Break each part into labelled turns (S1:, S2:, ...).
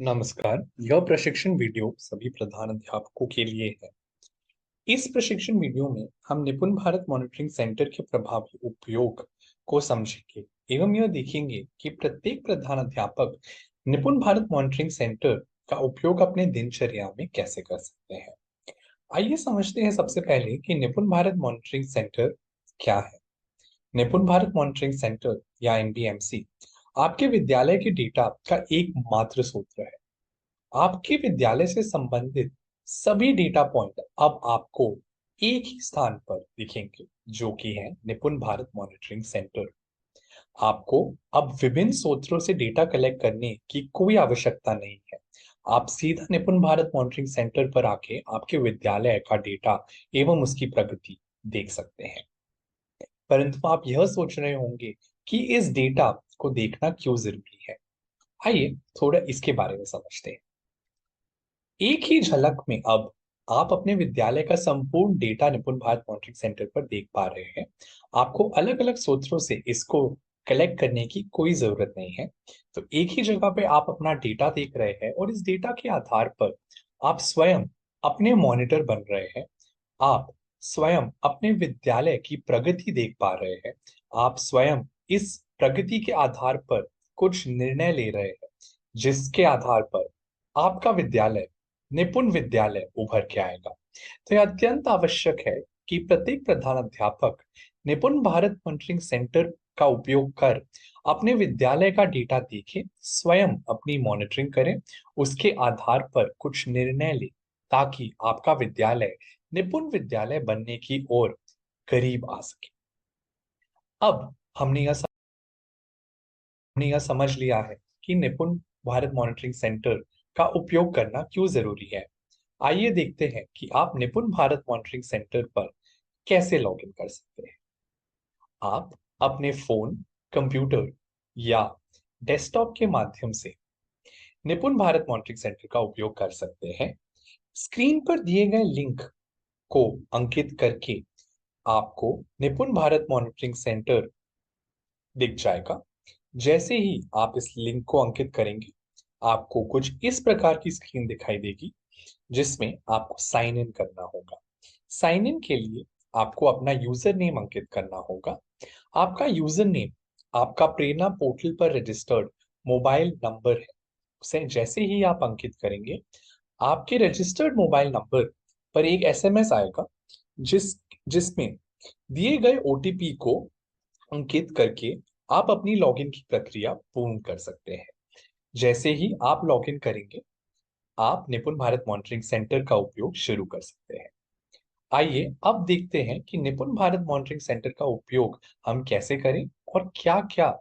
S1: नमस्कार। यह प्रशिक्षण वीडियो सभी प्रधान अध्यापकों के लिए है। इस प्रशिक्षण वीडियो में हम निपुण भारत मॉनिटरिंग सेंटर के प्रभावी उपयोग को समझेंगे एवं यह देखेंगे कि प्रत्येक प्रधान अध्यापक निपुण भारत मॉनिटरिंग सेंटर का उपयोग अपने दिनचर्या में कैसे कर सकते हैं। आइए समझते हैं सबसे पहले कि निपुण भारत मॉनिटरिंग सेंटर क्या है। निपुण भारत मॉनिटरिंग सेंटर या एनबीएमसी आपके विद्यालय के डेटा का एकमात्र स्रोत है। आपके विद्यालय से संबंधित सभी डेटा पॉइंट अब आपको एक ही स्थान पर दिखेंगे, जो कि है निपुण भारत मॉनिटरिंग सेंटर। आपको अब विभिन्न स्रोतों से डेटा कलेक्ट करने की कोई आवश्यकता नहीं है। आप सीधा निपुण भारत मॉनिटरिंग सेंटर पर आके आपके विद्यालय का डेटा एवं उसकी प्रगति देख सकते हैं। परंतु आप यह सोच रहे होंगे कि इस डेटा को देखना क्यों जरूरी है। आइए थोड़ा इसके बारे में समझते हैं। एक ही झलक में अब आप अपने विद्यालय का संपूर्ण डेटा निपुण भारत मॉनिटरिंग सेंटर पर देख पा रहे हैं। आपको अलग अलग स्रोतों से इसको कलेक्ट करने की कोई जरूरत नहीं है। तो एक ही जगह पे आप अपना डेटा देख रहे हैं और इस डेटा के आधार पर आप स्वयं अपने मॉनिटर बन रहे हैं। आप स्वयं अपने विद्यालय की प्रगति देख पा रहे हैं। आप स्वयं इस प्रगति के आधार पर कुछ निर्णय ले रहे हैं, जिसके आधार पर आपका विद्यालय निपुण विद्यालय उभर के आएगा। तो यह अत्यंत आवश्यक है कि प्रत्येक प्रधान अध्यापक निपुण भारत मॉनिटरिंग सेंटर का उपयोग कर अपने विद्यालय का डेटा देखे, स्वयं अपनी मॉनिटरिंग करें, उसके आधार पर कुछ निर्णय ले, ताकि आपका विद्यालय निपुण विद्यालय बनने की ओर करीब आ सके। अब हमने यह समझ लिया है कि निपुण भारत मॉनिटरिंग सेंटर का उपयोग करना क्यों जरूरी है। आइए देखते हैं कि आप निपुण भारत मॉनिटरिंग सेंटर पर कैसे लॉगिन कर सकते हैं। आप अपने फोन, कंप्यूटर या डेस्कटॉप के माध्यम से निपुण भारत मॉनिटरिंग सेंटर का उपयोग कर सकते हैं। स्क्रीन पर दिए गए लिंक को अंकित करके आपको निपुण भारत मॉनिटरिंग सेंटर दिख जाएगा। जैसे ही आप इस लिंक को अंकित करेंगे, आपको कुछ इस प्रकार की स्क्रीन दिखाई देगी, जिसमें आपको साइन इन करना होगा। साइन इन के लिए आपको अपना यूजर नेम अंकित करना होगा। आपका यूजर नेम आपका प्रेरणा पोर्टल पर रजिस्टर्ड मोबाइल नंबर है। उसे जैसे ही आप अंकित करेंगे, आपके रजिस्टर्ड मोबाइल नंबर पर एक एसएमएस आएगा, जिसमें दिए गए ओटीपी को अंकित करके आप अपनी लॉगिन की प्रक्रिया पूर्ण कर सकते हैं। जैसे ही आप लॉगिन करेंगे, आप निपुण भारत मॉनिटरिंग सेंटर का उपयोग शुरू कर सकते हैं। आइए अब देखते हैं कि निपुण भारत मॉनिटरिंग सेंटर का उपयोग हम कैसे करें और क्या क्या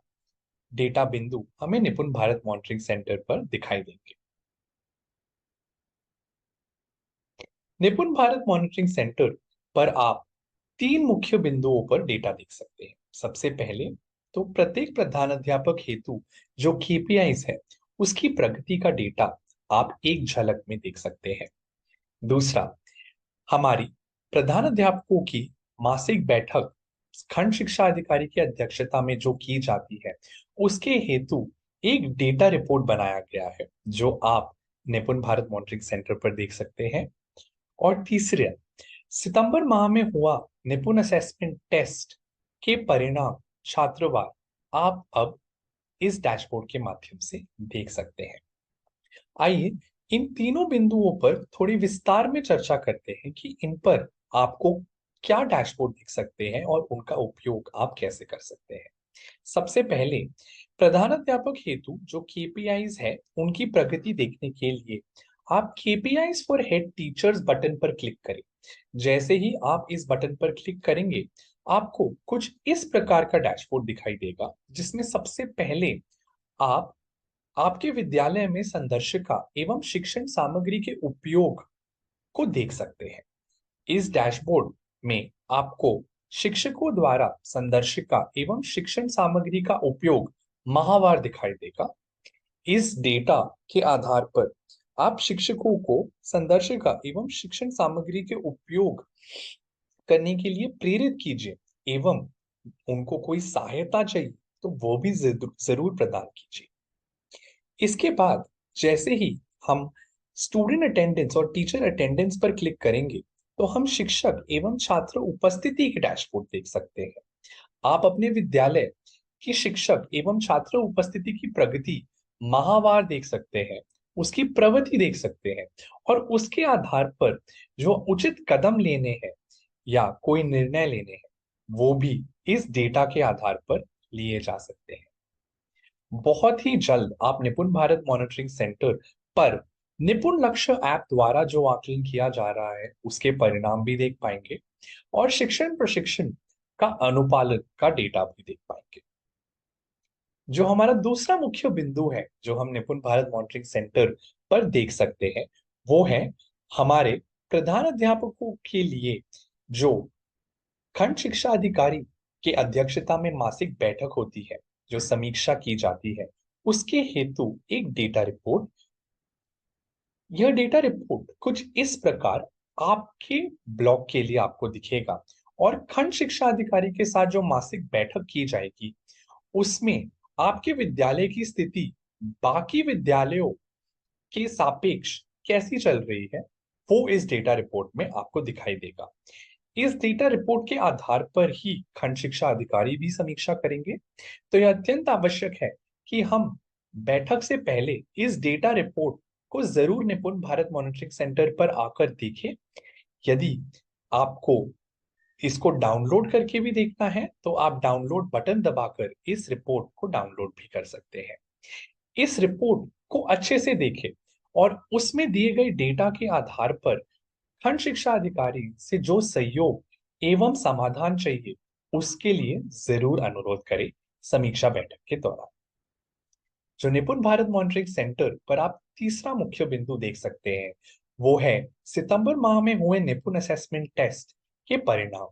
S1: डेटा बिंदु हमें निपुण भारत मॉनिटरिंग सेंटर पर दिखाई देंगे। निपुण भारत मॉनिटरिंग सेंटर पर आप तीन मुख्य बिंदुओं पर डेटा देख सकते हैं। सबसे पहले तो प्रत्येक प्रधानाध्यापक हेतु जो केपीआईज है, उसकी प्रगति का डेटा आप एक झलक में देख सकते हैं। दूसरा, हमारी प्रधान अध्यापकों की मासिक बैठक खंड शिक्षा अधिकारी की अध्यक्षता में जो की जाती है, उसके हेतु एक डेटा रिपोर्ट बनाया गया है, जो आप निपुण भारत मॉनिटरिंग सेंटर पर देख सकते हैं। और तीसरे, सितंबर माह में हुआ निपुण असेसमेंट टेस्ट के परिणाम छात्रवार आप अब इस डैशबोर्ड के माध्यम से देख सकते हैं। आइए इन तीनों बिंदुओं पर थोड़ी विस्तार में चर्चा करते हैं कि इन पर आपको क्या डैशबोर्ड दिख सकते हैं और उनका उपयोग आप कैसे कर सकते हैं। सबसे पहले, प्रधानाध्यापक हेतु जो केपीआईज है, उनकी प्रगति देखने के लिए आप KPIs for head teachers button पर क्लिक करें। जैसे ही आप इस बटन पर क्लिक करेंगे, आपको कुछ इस प्रकार का डैशबोर्ड दिखाई देगा, जिसमें सबसे पहले आप आपके विद्यालय में संदर्शिका एवं शिक्षण सामग्री के उपयोग को देख सकते हैं। इस डैशबोर्ड में आपको शिक्षकों द्वारा संदर्शिका एवं शिक्षण सामग्री का उपयोग माहवार दिखाई देगा। इस डेटा के आधार पर आप शिक्षकों को संदर्शिका एवं शिक्षण सामग्री के उपयोग करने के लिए प्रेरित कीजिए एवं उनको कोई सहायता चाहिए तो वो भी जरूर प्रदान कीजिए। इसके बाद जैसे ही हम स्टूडेंट अटेंडेंस और टीचर अटेंडेंस पर क्लिक करेंगे तो हम शिक्षक एवं छात्र उपस्थिति के डैशबोर्ड देख सकते हैं। आप अपने विद्यालय की शिक्षक एवं छात्र उपस्थिति की प्रगति माहवार देख सकते हैं, उसकी प्रवृत्ति देख सकते हैं और उसके आधार पर जो उचित कदम लेने हैं या कोई निर्णय लेने हैं वो भी इस डेटा के आधार पर लिए जा सकते हैं। बहुत ही जल्द आप निपुण भारत मॉनिटरिंग सेंटर पर निपुण लक्ष्य ऐप द्वारा जो आकलन किया जा रहा है उसके परिणाम भी देख पाएंगे और शिक्षण प्रशिक्षण का अनुपालन का डेटा भी देख पाएंगे। जो हमारा दूसरा मुख्य बिंदु है जो हम निपुण भारत मॉनिटरिंग सेंटर पर देख सकते हैं वो है हमारे प्रधान अध्यापकों के लिए जो खंड शिक्षा अधिकारी की अध्यक्षता में मासिक बैठक होती है, जो समीक्षा की जाती है, उसके हेतु एक डेटा रिपोर्ट। यह डेटा रिपोर्ट कुछ इस प्रकार आपके ब्लॉक के लिए आपको दिखेगा और खंड शिक्षा अधिकारी के साथ जो मासिक बैठक की जाएगी उसमें आपके विद्यालय की स्थिति बाकी विद्यालयों के सापेक्ष कैसी चल रही है वो इस डेटा रिपोर्ट में आपको दिखाई देगा। इस डेटा रिपोर्ट के आधार पर ही खंड शिक्षा अधिकारी भी समीक्षा करेंगे। तो यह अत्यंत आवश्यक है कि हम बैठक से पहले इस डेटा रिपोर्ट को जरूर निपुण भारत मॉनिटरिंग सेंटर पर आकर देखें। यदि आपको इसको डाउनलोड करके भी देखना है तो आप डाउनलोड बटन दबाकर इस रिपोर्ट को डाउनलोड भी कर सकते हैं। इस रिपोर्ट को अच्छे से देखें और उसमें दिए गए डेटा के आधार पर खंड शिक्षा अधिकारी से जो सहयोग एवं समाधान चाहिए उसके लिए जरूर अनुरोध करें समीक्षा बैठक के दौरान। जो निपुण भारत मॉनिटरिंग सेंटर पर आप तीसरा मुख्य बिंदु देख सकते हैं वो है सितंबर माह में हुए निपुण असेसमेंट टेस्ट के परिणाम।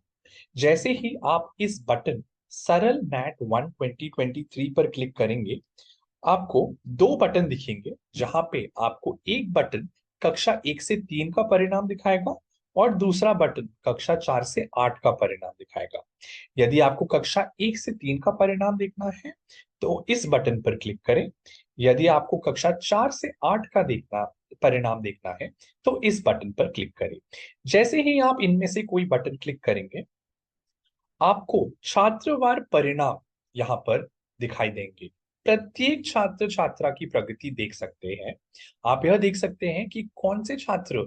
S1: जैसे ही आप इस बटन सरल मैट 1 2023 पर क्लिक करेंगे आपको दो बटन दिखेंगे जहां पे आपको एक बटन कक्षा 1 से 3 का परिणाम दिखाएगा और दूसरा बटन कक्षा 4 से 8 का परिणाम दिखाएगा। यदि आपको कक्षा 1 से 3 का परिणाम देखना है तो इस बटन पर क्लिक करें। यदि आपको कक्षा 4 से 8 का देखना परिणाम देखना है तो इस बटन पर क्लिक करें। जैसे ही आप इनमें से कोई बटन क्लिक करेंगे आपको छात्रवार परिणाम यहाँ पर दिखाई देंगे। प्रत्येक छात्र छात्रा की प्रगति देख सकते हैं। आप यह देख सकते हैं कि कौन से छात्र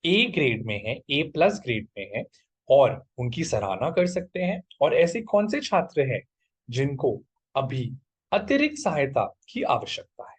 S1: ए ग्रेड में है, ए प्लस ग्रेड में है और उनकी सराहना कर सकते हैं और ऐसे कौन से छात्र हैं जिनको अभी अतिरिक्त सहायता की आवश्यकता है।